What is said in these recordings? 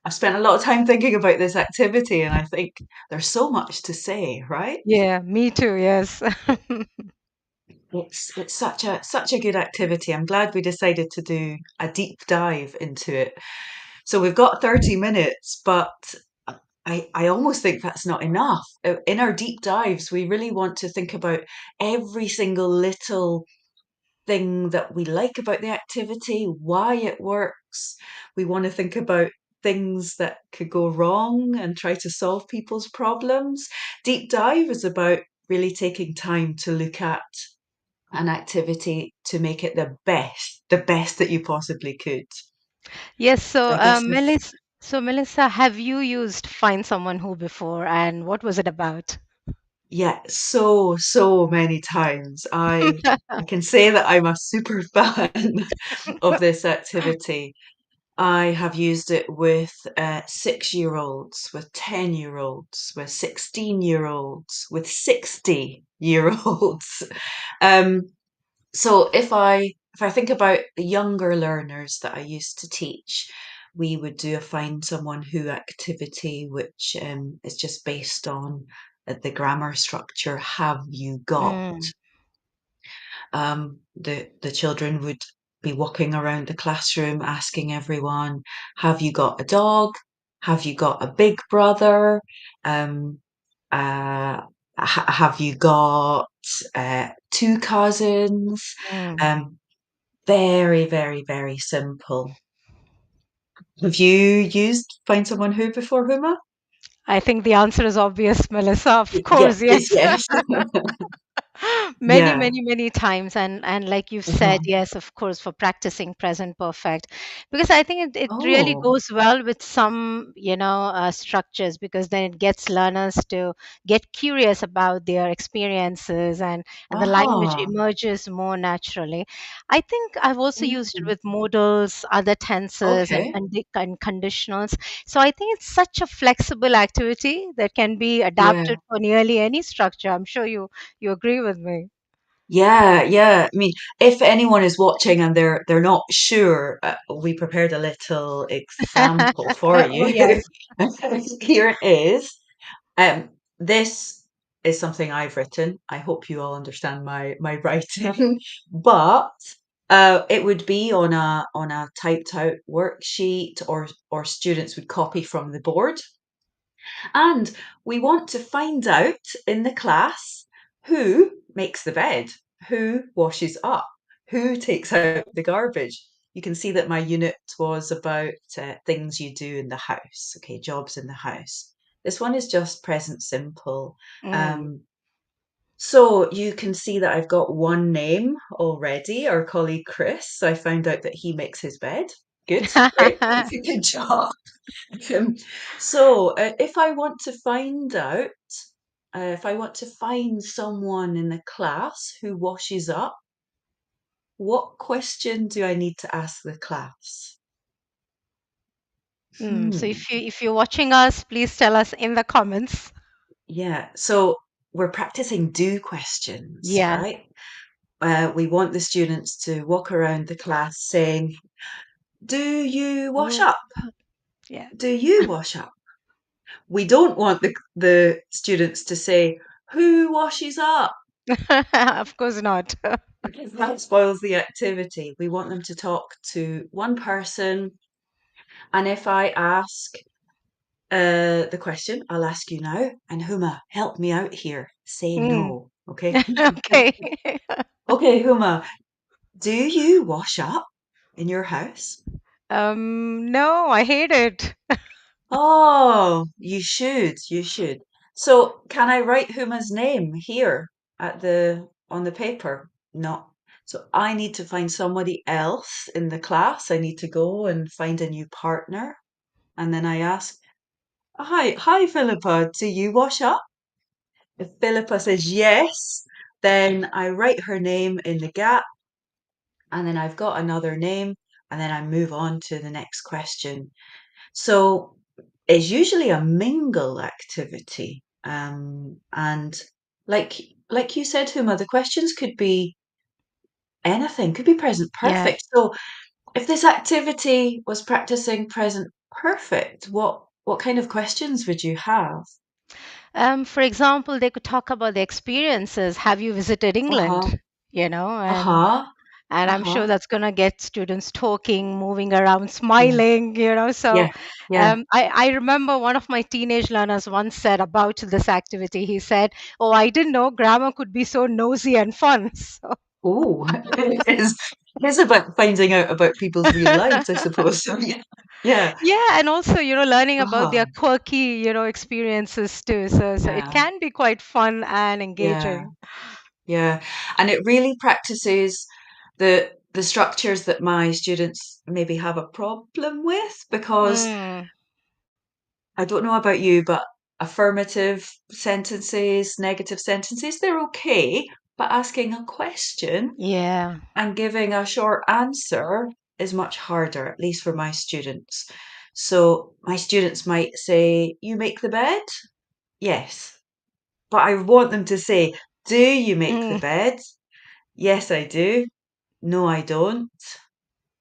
I've spent a lot of time thinking about this activity, and I think there's so much to say, right? Yeah, me too, yes. It's such a good activity. I'm glad we decided to do a deep dive into it. So we've got 30 minutes, but I almost think that's not enough. In our deep dives, we really want to think about every single little thing that we like about the activity, why it works. We want to think about things that could go wrong and try to solve people's problems. Deep dive is about really taking time to look at an activity to make it the best that you possibly could. Yes, So so I guess Melissa, have you used Find Someone Who before, and what was it about? yeah, so many times. I can say that I'm a super fan of this activity. I have used it with 6-year-olds, with 10-year-olds, with 16-year-olds, with 60-year-olds. Um, so if I think about the younger learners that I used to teach, we would do a find someone who activity, which is just based on the grammar structure. Have you got? Mm. The children would be walking around the classroom asking everyone, "Have you got a dog? Have you got a big brother? Um, have you got two cousins?" Mm. Um, very simple. Have you used Find Someone Who before, Huma? I think the answer is obvious, Melissa. Of Yes, course, yes. yes. Many, Yeah. many, many times. And like you've said, Uh-huh. yes, of course, for practicing present perfect. Because I think it really Oh, goes well with some, structures, because then it gets learners to get curious about their experiences, and the language uh-huh. emerges more naturally. I think I've also used it Mm, with modals, other tenses, and, okay. and, the- and conditionals. So I think it's such a flexible activity that can be Yeah. adapted for nearly any structure. I'm sure you agree with me. Yeah, yeah. I mean, if anyone is watching and they're not sure, we prepared a little example for Oh, you. yes. Here it is. Um, this is something I've written. I hope you all understand my writing, but it would be on a typed out worksheet, or students would copy from the board. And we want to find out in the class who makes the bed, who washes up, who takes out the garbage. You can see that my unit was about things you do in the house, okay, jobs in the house. This one is just present simple. Mm. Um, so you can see that I've got one name already, our colleague Chris. So I found out that he makes his bed. Good, great, good job. Um, if I want to find out, if I want to find someone in the class who washes up, what question do I need to ask the class? So Hmm. if you're watching us, please tell us in the comments. Yeah. So we're practicing do questions, Yeah. right? We want the students to walk around the class saying, "Do you wash Oh, up? yeah. Do you wash up?" We don't want the students to say, "Who washes up?" Of course not. Because that spoils the activity. We want them to talk to one person. And if I ask the question, I'll ask you now. And Huma, help me out here. Say Mm. no. Okay. Okay. Okay, Huma, do you wash up in your house? No, I hate it. Oh, you should. You should. So can I write Huma's name here at the on the paper? No. So I need to find somebody else in the class. I need to go and find a new partner. And then I ask, hi, Philippa, do you wash up? If Philippa says yes, then I write her name in the gap, and then I've got another name, and then I move on to the next question. So it's usually a mingle activity. And like you said, Huma, the questions could be anything, could be present Yeah. perfect. So if this activity was practicing present Perfect. What kind of questions would you have? For example, they could talk about the experiences. Have you visited England? Uh-huh. You know, Uh-huh. and I'm sure Uh-huh. that's going to get students talking, moving around, Yeah. smiling, So Yeah. Yeah. I remember one of my teenage learners once said about this activity, he said, "Oh, I didn't know grammar could be so nosy and fun." So, Oh, it is about finding out about people's real lives, I suppose. So yeah. Yeah. yeah, and also, learning about Uh-huh. their quirky, experiences too. So it Yeah. can be quite fun and Yeah. engaging. Yeah. And it really practices the structures that my students maybe have a problem with because Mm, I don't know about you, but affirmative sentences, negative sentences, they're okay. But asking a question yeah. and giving a short answer is much harder, at least for my students. So my students might say, "You make the bed?" Yes. But I want them to say, "Do you make the Mm. bed?" Yes, I do. No, I don't.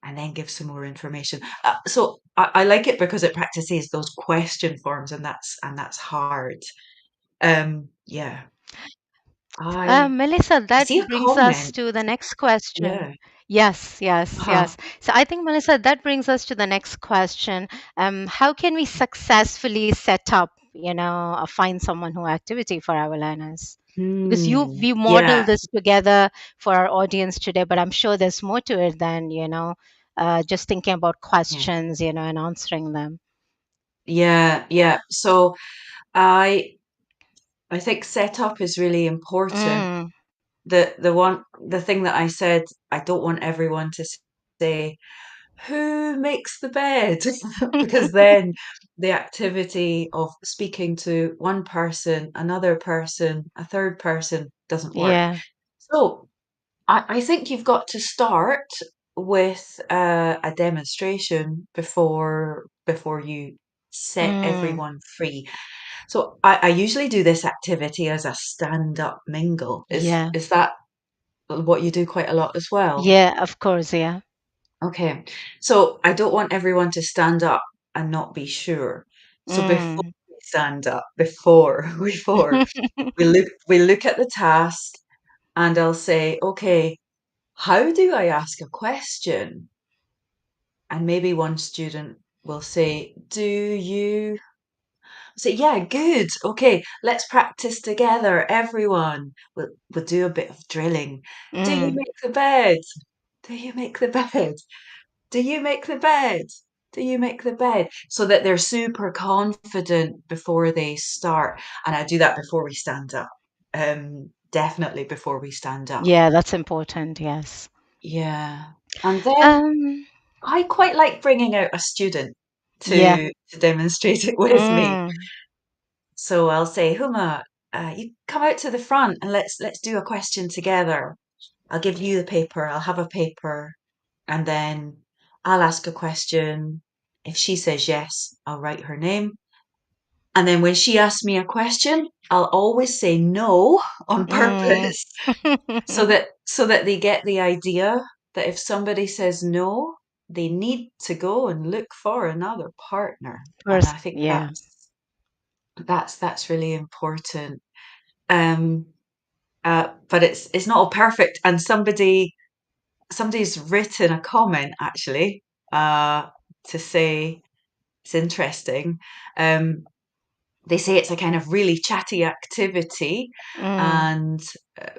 And then give some more information. So I like it because it practices those question forms, and that's hard. Yeah, I Melissa, I that see a brings us comment. to the next question. Yeah. Yes, yes, Uh-huh. yes. So I think, Melissa, that brings us to the next question. How can we successfully set up, find someone who activity for our learners? Because we modeled Yeah. this together for our audience today, but I'm sure there's more to it than, just thinking about Yeah. questions, and answering them. Yeah. Yeah. So I I think setup is really important. Mm, The thing that I said, I don't want everyone to say, "Who makes the bed?" Because then the activity of speaking to one person, another person, a third person doesn't work. yeah. So I think you've got to start with a demonstration before you set Mm, everyone free. So I usually do this activity as a stand-up mingle. yeah. Is that what you do quite a lot as well? Yeah, of course, yeah. Okay. So I don't want everyone to stand up and not be sure. So before Mm. we stand up, before before we look at the task and I'll say, okay, how do I ask a question? And maybe one student will say, do you say, yeah, good. Okay, let's practice together, everyone. We'll do a bit of drilling. Do you Mm. make the bed? Do you make the bed? Do you make the bed? Do you make the bed? So that they're super confident before they start. And I do that before we stand up. Definitely before we stand up. Yeah, that's important. Yes. Yeah. And then Um, I quite like bringing out a student yeah. to demonstrate it with me. Mm, So I'll say, Huma, you come out to the front and let's do a question together. I'll give you the paper, I'll have a paper, and then I'll ask a question. If she says yes, I'll write her name. And then when she asks me a question, I'll always say no on mm. purpose so that they get the idea that if somebody says no, they need to go and look for another partner. And I First, think yeah. that's really important. Um, but it's not all perfect. And somebody's written a comment actually uh, to say it's interesting. Um, they say it's a kind of really chatty activity, Mm, and uh,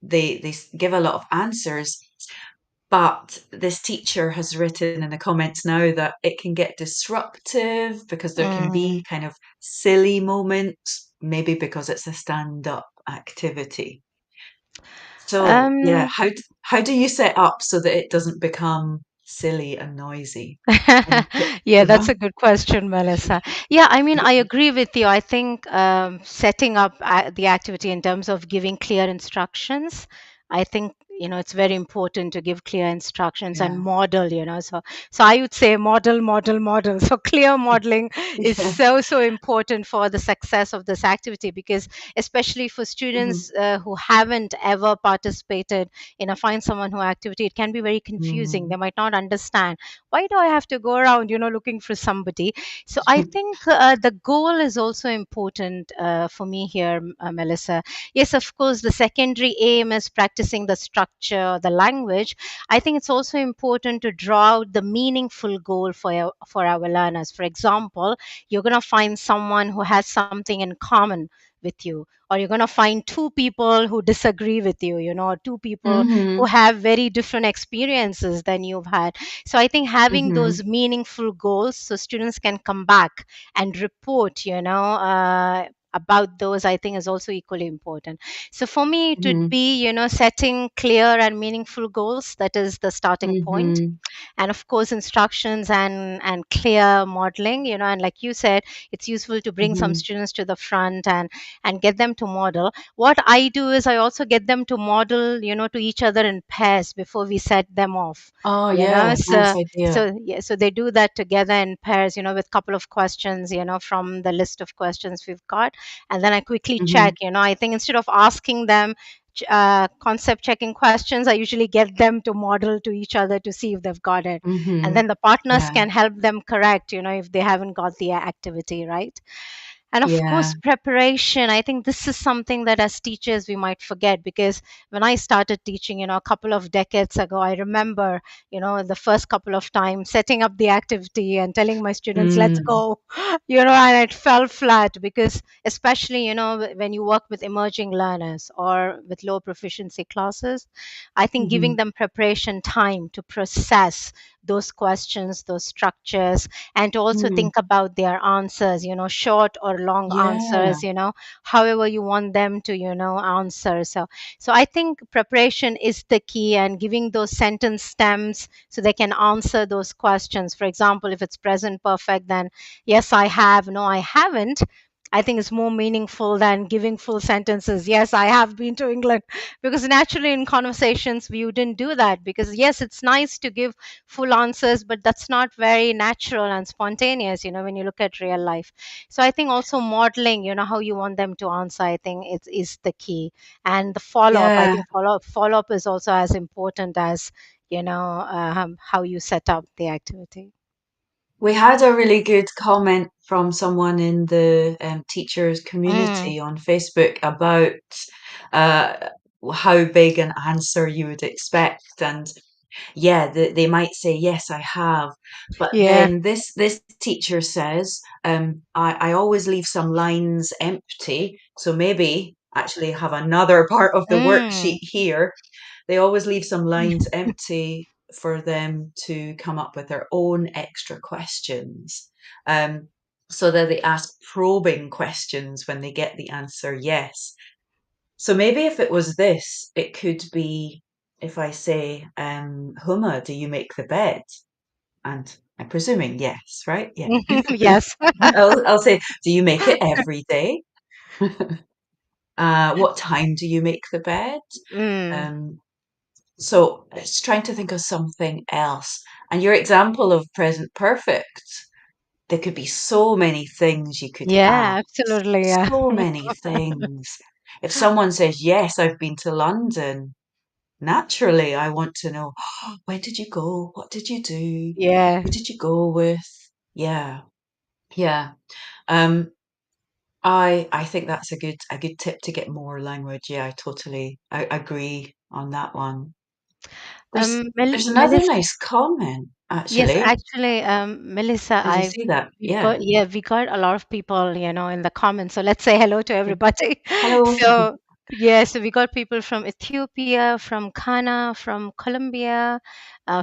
they give a lot of answers. But this teacher has written in the comments now that it can get disruptive because there can mm. be kind of silly moments, maybe because it's a stand-up activity. So, yeah, Um, how do you set up so that it doesn't become silly and noisy when you pick yeah, them that's up? a good question, Melissa. Yeah, I mean, I agree with you. I think setting up the activity in terms of giving clear instructions, I think, it's very important to give clear instructions and Yeah. model, so I would say model, model, model. So clear modeling is Yeah. so important for the success of this activity, because especially for Hmm. students who haven't ever participated in a find someone who activity, it can be very confusing. They Mm. might not understand, why do I have to go around, looking for somebody? So I think the goal is also important for me here, Melissa. Yes, of course, the secondary aim is practicing the structure, the language. I think it's also important to draw out the meaningful goal for our learners. For example, you're going to find someone who has something in common with you, or you're going to find two people who disagree with you, or two people who Hmm. have very different experiences than you've had. So I think having Hmm. those meaningful goals so students can come back and report, about those, I think is also equally important. So for me, it would Hmm. be, setting clear and meaningful goals. That is the starting point. Hmm. And of course, instructions and clear modeling, and like you said, it's useful to bring some Hmm. students to the front and get them to model. What I do is I also get them to model, to each other in pairs before we set them off. Oh, you know yeah. Nice so idea. so yeah, so they do that together in pairs, with a couple of questions, from the list of questions we've got. And then I quickly check, Hmm. I think instead of asking them concept checking questions, I usually get them to model to each other to see if they've got it. And Hmm. then the partners Yeah. can help them correct, if they haven't got the activity right. And of course, Yeah. preparation. I think this is something that as teachers we might forget, because when I started teaching, a couple of decades ago, I remember, the first couple of times setting up the activity and telling my students, let's Mm. go, and it fell flat, because especially, when you work with emerging learners or with low proficiency classes, I think giving Hmm. them preparation time to process those questions, those structures, and to also Mm. think about their answers, short or long Yeah. answers, however you want them to, answer. So I think preparation is the key, and giving those sentence stems so they can answer those questions. For example, if it's present perfect, then yes, I have, no, I haven't. I think it's more meaningful than giving full sentences. Yes, I have been to England, because naturally in conversations we wouldn't do that, because yes, it's nice to give full answers, but that's not very natural and spontaneous, when you look at real life. So I think also modeling, how you want them to answer, I think it is the key. And the follow up, I Yeah. think follow up is also as important as, how you set up the activity. We had a really good comment from someone in the teachers Mm, community on Facebook about uh, how big an answer you would expect, and yeah, they might say yes, I have, but yeah. then this teacher says, I always leave some lines empty, so maybe actually have another part of the Mm. worksheet here. They always leave some lines empty for them to come up with their own extra questions. Um, so that they ask probing questions when they get the answer yes. So maybe if it was this, it could be if I say, Huma, do you make the bed? And I'm presuming yes, right? Yeah. Yes. I'll say, do you make it every day? What time do you make the bed? Mm. Um, So it's trying to think of something else. And your example of present perfect, there could be so many things you could Yeah, ask. absolutely. Yeah. So many things. If someone says, yes, I've been to London, naturally I want to know, where did you go? What did you do? Yeah. Who did you go with? Yeah, yeah. Um, I think that's a good tip to get more language. Yeah, I agree on that one. There's another Melissa. nice comment, Yes, actually. actually, Melissa, Did you see that? we Yeah, got, yeah, we got a lot of people, in the comments. So let's say hello to yeah. everybody. Hello. So yes, so we got people from Ethiopia, from Ghana, from Colombia,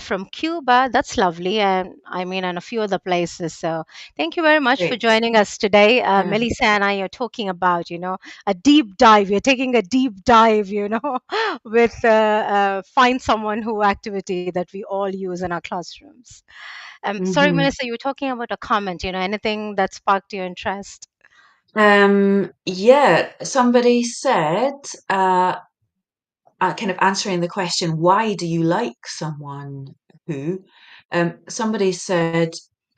from Cuba. That's lovely, and I mean, and a few other places. So thank you very much for Great. joining us today. Yeah. Melissa and I are talking about, a deep dive. We're taking a deep dive, with find someone who activity that we all use in our classrooms. Sorry, Hmm. Melissa, you were talking about a comment, anything that sparked your interest. Yeah, somebody said, kind of answering the question, why do you like someone who? Somebody said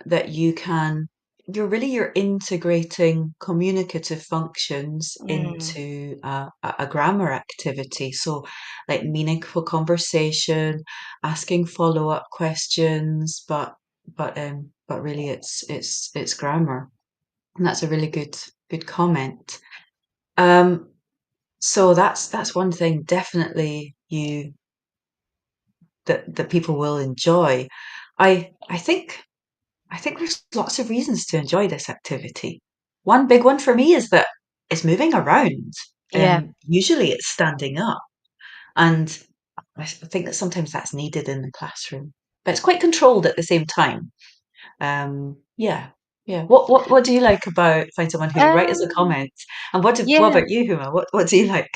that you're integrating communicative functions Mm. into a grammar activity. So, like meaningful conversation, asking follow-up questions, but really it's grammar. And that's a really good comment. Um, so that's one thing definitely you that people will enjoy. I think there's lots of reasons to enjoy this activity. One big one for me is that it's moving around. Yeah. Usually it's standing up, and I think that sometimes that's needed in the classroom, but it's quite controlled at the same time. Yeah, yeah. What do you like about Find Someone Who? Write as a Um, comment. And what yeah. about you, Huma? What do you like?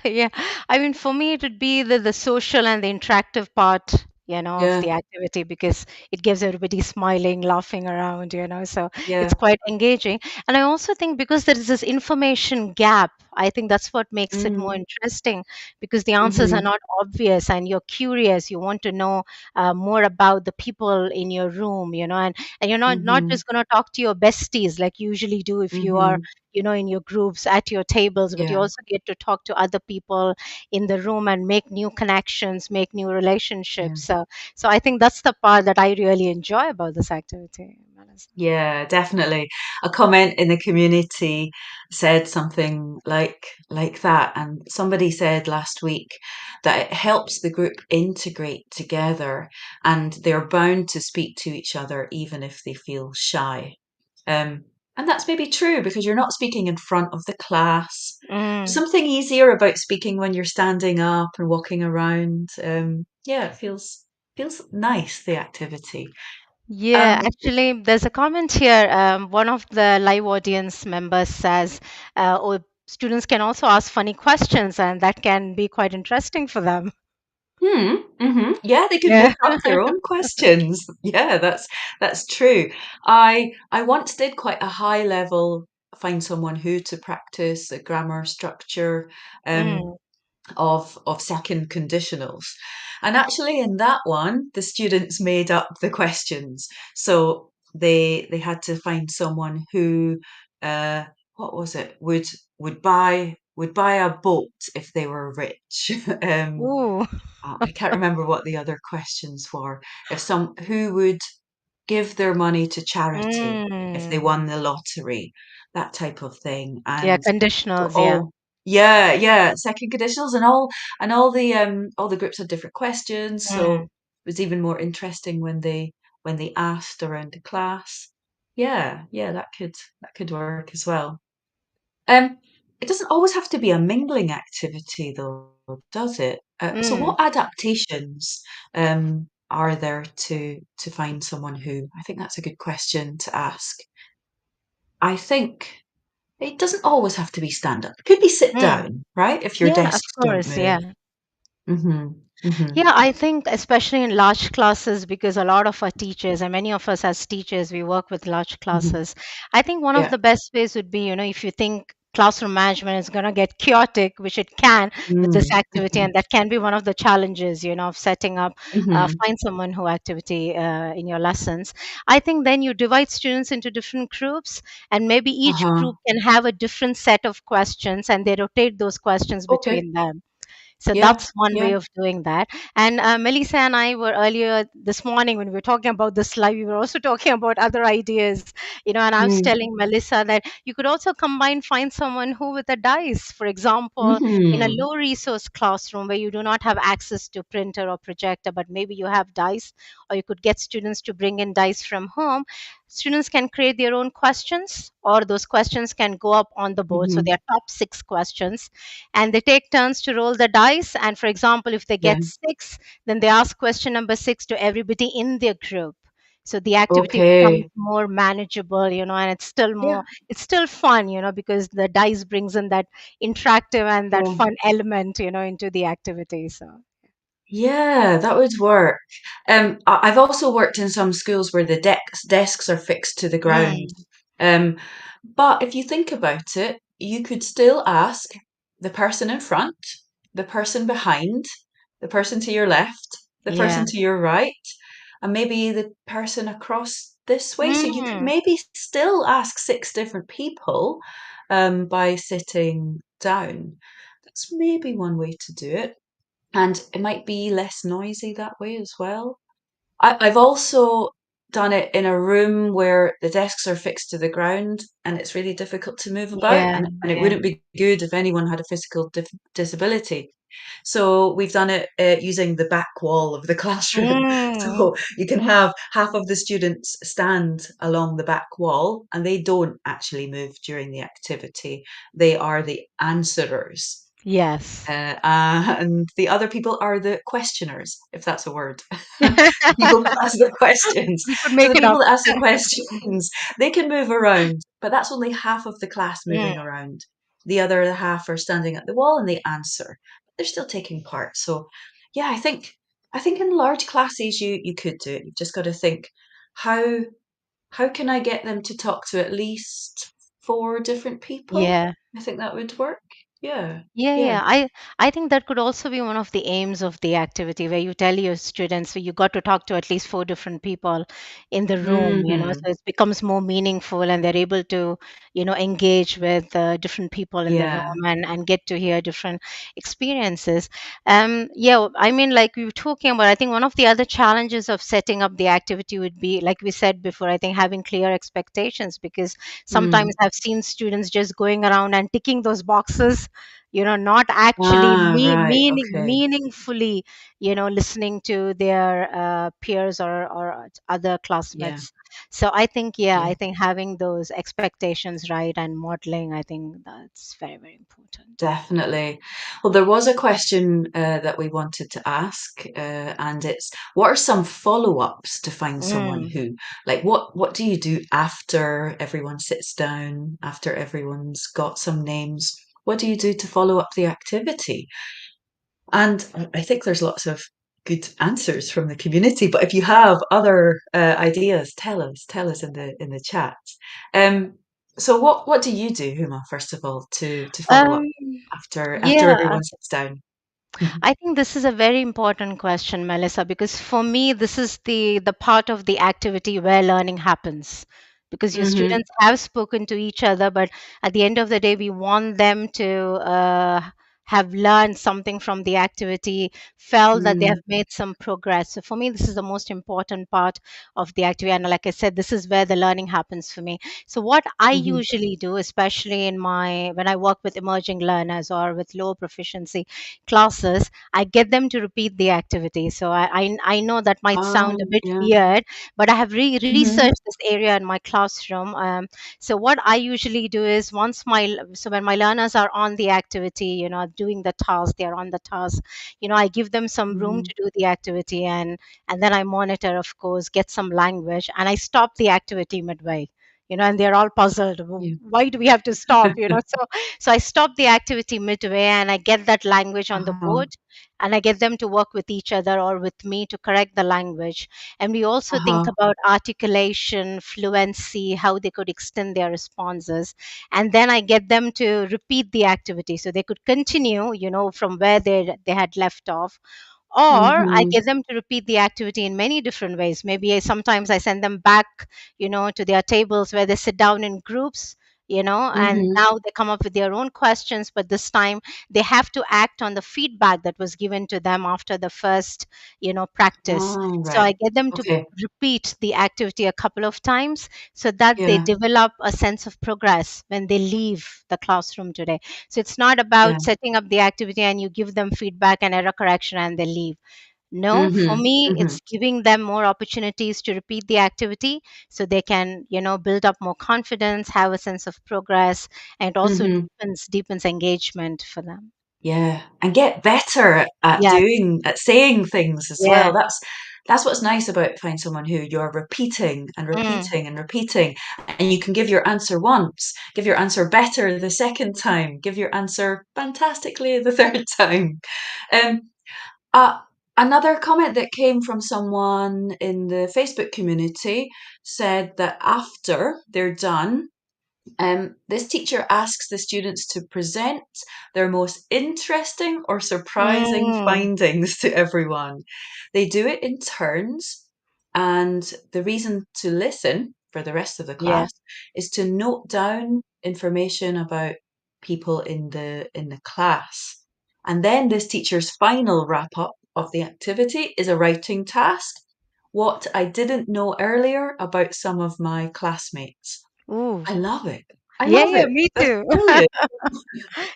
Yeah, I mean, for me, it would be the social and the interactive part, of Yeah, the activity because it gives everybody smiling, laughing around. So it's yeah. quite engaging. And I also think because there is this information gap, I think that's what makes it more Mm, interesting because the answers are mm-hmm, not obvious and you're curious. You want to know more about the people in your room, and you're not mm-hmm, just going to talk to your besties like you usually do if you are mm-hmm. in your groups at your tables, but you Yeah, also get to talk to other people in the room and make new connections, make new yeah. relationships. So I think that's the part that I really enjoy about this activity, Melissa. Yeah, definitely. A comment in the community said something like that, and somebody said last week that it helps the group integrate together, and they're bound to speak to each other even if they feel shy. Um, and that's maybe true because you're not speaking in front of the class. There's Mm. something easier about speaking when you're standing up and walking around. Yeah, it feels nice, the activity. Yeah, Um, actually, there's a comment here. One of the live audience members says, oh, students can also ask funny questions, and that can be quite interesting for them. Yeah, they could Yeah. make up their own questions. Yeah, that's true. I once did quite a high level find someone who to practice a grammar structure um, Mm. of second conditionals. And actually in that one, the students made up the questions. So they had to find someone who what was it? Would buy a boat if they were rich. Ooh. I can't remember what the other questions were. If some Who would give their money to charity if they Mm. won the lottery, that type of thing. Yeah, And so conditionals. Yeah. all yeah, yeah, second conditionals and all the groups had different questions. So Mm. it was even more interesting when they asked around the class. Yeah, yeah, that could work as well. Um, it doesn't always have to be a mingling activity, though, does it? So, Mm. what adaptations are there to find someone who? I think that's a good question to ask. I think it doesn't always have to be stand up. It could be sit Mm. down, right? If your Yeah, of desks don't course. move. Yeah. Hmm. Hmm. Yeah, I think especially in large classes, because a lot of our teachers and many of us as teachers, we work with large Hmm. classes. I think one of Yeah. the best ways would be, if you think classroom management is going to get chaotic, which it can with this Mm. activity, and that can be one of the challenges, of setting up Hmm. find someone who activity in your lessons. I think then you divide students into different groups, and maybe each Uh-huh. group can have a different set of questions, and they rotate those questions Okay. between them. So Yeah. that's one way Yeah. of doing that. And Melissa and I were earlier this morning when we were talking about this live, we were also talking about other ideas, and I was Mm. telling Melissa that you could also find someone who with a dice, for example, in a Hmm. low resource classroom where you do not have access to printer or projector, but maybe you have dice, or you could get students to bring in dice from home. Students can create their own questions, or those questions can go up on the board. So Hmm. they are top 6 questions and they take turns to roll the dice. And for example, if they Yeah. get 6, then they ask question number 6 to everybody in their group. So the activity becomes Okay. more manageable, and Yeah. it's still fun, because the dice brings in that interactive and that Oh. fun element, into the activity. So, Yeah, that would work. I've also worked in some schools where the desks are fixed to the ground. mm, Um, but if you think about it, you could still ask the person in front, the person behind, the person to your left, the Yeah. person to your right, and maybe the person across this way. So you could Mm. maybe still ask six different people by sitting down. That's maybe one way to do it. And it might be less noisy that way as well. I've also done it in a room where the desks are fixed to the ground and it's really difficult to move about, Yeah. and it Yeah. wouldn't be good if anyone had a physical disability. So we've done it using the back wall of the classroom. Mm. So you can have half of the students stand along the back wall and they don't actually move during the activity. They are the answerers. Yes. And the other people are the questioners, if that's a word. The people that ask the questions. We could So make the it up. people that ask the questions, they can move around, but that's only half of the class Mm. moving around. The other half are standing at the wall and they answer. They're still taking part. So yeah, I think in large classes you could do it. You've just got to think how how can I get them to talk to at least four different people? Yeah. I think that would work. Yeah. Yeah, Yeah. yeah. I think that could also be one of the aims of the activity where you tell your students, so you got to talk to at least four different people in the room, Hmm. so it becomes more meaningful and they're able to, engage with different people in the Yeah. room and get to hear different experiences. Yeah, I mean, like we were talking about, I think one of the other challenges of setting up the activity would be, like we said before, I think having clear expectations because sometimes Mm. I've seen students just going around and ticking those boxes, not actually Ah, right. Okay. meaningfully, listening to their peers or other Yeah. classmates. So I think, yeah, I Yeah. think having those expectations right and modeling, I think that's very, very important. Definitely. Well, there was a question that we wanted to ask, and it's what are some follow-ups to find someone Mm. who, like, what do you do after everyone sits down, after everyone's got some names? What do you do to follow up the activity? And I think there's lots of good answers from the community. But if you have other ideas, tell us in the chat. Um, so what do you do, Huma, first of all, to follow up Um, after yeah, everyone sits down? I think this is a very important question, Melissa, because for me, this is the part of the activity where learning happens. Because your Hmm. students have spoken to each other, but at the end of the day, we want them to have learned something from the activity, felt that they have Mm. made some progress. So for me, this is the most important part of the activity. And like I said, this is where the learning happens for me. So what I Hmm. usually do, especially in my when I work with emerging learners or with low proficiency classes, I get them to repeat the activity. So I know that might sound a bit Yeah. weird, but I have Hmm. researched this area in my classroom. So what I usually do is so when my learners are on the activity, doing the task, they are on the task. I give them some room Hmm. to do the activity, and then I monitor, of course, get some language, and I stop the activity midway. And they're all puzzled. Yeah. Why do we have to stop? So I stop the activity midway and I get that language on the Uh-huh. board and I get them to work with each other or with me to correct the language. And we also think Uh-huh. about articulation, fluency, how they could extend their responses. And then I get them to repeat the activity so they could continue, from where they had left off, or I Hmm. get them to repeat the activity in many different ways. Maybe sometimes I send them back, to their tables where they sit down in groups, and Hmm. now they come up with their own questions, but this time they have to act on the feedback that was given to them after the first, practice. Oh, So I right. get them to Okay. repeat the activity a couple of times so that they Yeah. develop a sense of progress when they leave the classroom today. So it's not Yeah. about setting up the activity and you give them feedback and error correction and they leave. No, for Hmm. me, Hmm. it's giving them more opportunities to repeat the activity so they can, build up more confidence, have a sense of progress, and also Hmm. deepens engagement for them. Yeah, and get better at Yes. saying things as Yeah. well. That's what's nice about find someone who you're repeating and Mm. repeating and repeating, and you can give your answer once, give your answer better the second time, give your answer fantastically the third time. Um, uh, Another comment that came from someone in the Facebook community said that after they're done, This teacher asks the students to present their most interesting or surprising Mm, findings to everyone. They do it in turns, and the reason to listen for the rest of the yeah. class is to note down information about people in the class. And then this teacher's final wrap up of the activity is a writing task. What I didn't know earlier about some of my classmates. Ooh. I love it. I Yeah, love yeah, it. me That's too. brilliant.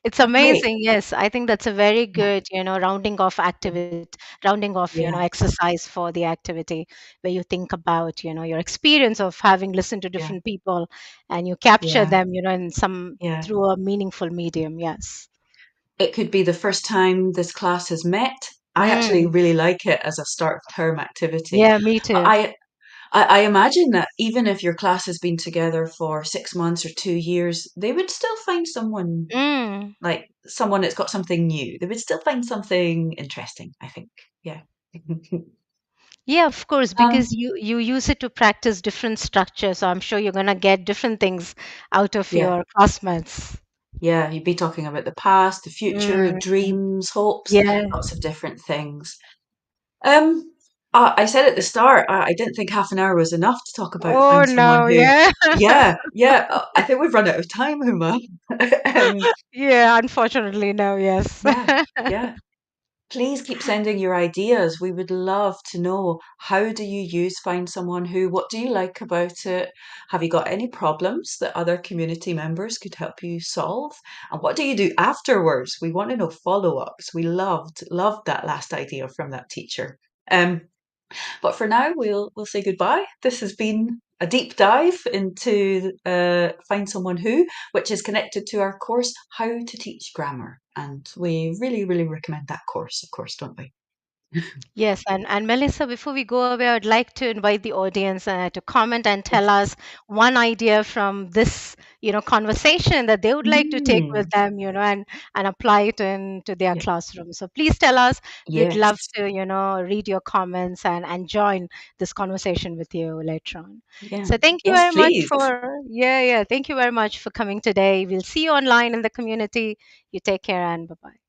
It's Great. amazing. Yes, I think that's a very Yeah, good, rounding off activity, rounding off, yeah, exercise for the activity where you think about, your experience of having listened to yeah, different people and you capture yeah, them, in some yeah. through a meaningful medium. Yes. It could be the first time this class has met. I actually Mm. really like it as a start of term activity. Yeah, me too. I, I imagine that even if your class has been together for 6 months or 2 years, they would still find someone Mm. like someone that's got something new. They would still find something interesting, I think. Yeah. Yeah, of course, because um, you use it to practice different structures. So I'm sure you're gonna get different things out of yeah. your classmates. Yeah, you'd be talking about the past, the future, Mm. dreams, hopes, Yeah. lots of different things. Um, I said at the start, I didn't think half an hour was enough to talk about Oh find someone no, who, yeah. yeah, yeah, I think we've run out of time, Huma. um, Yeah, unfortunately, no, yes. yeah, yeah. Please keep sending your ideas. We would love to know, how do you use Find Someone Who? What do you like about it? Have you got any problems that other community members could help you solve? And what do you do afterwards? We want to know follow-ups. We loved that last idea from that teacher. Um, but for now, we'll say goodbye. This has been a deep dive into Find Someone Who, which is connected to our course, How to Teach Grammar. And we really, really recommend that course, of course, don't we? Yes, and Melissa, before we go away, I would like to invite the audience to comment and tell Yes. us one idea from this, conversation that they would like to take with Mm, them, and apply it into their yeah. classroom. So please tell us. We'd love Yes. to, read your comments and join this conversation with you later on. Yeah. So thank you Yes, very much please. for, yeah, yeah. Thank you very much for coming today. We'll see you online in the community. You take care and bye bye.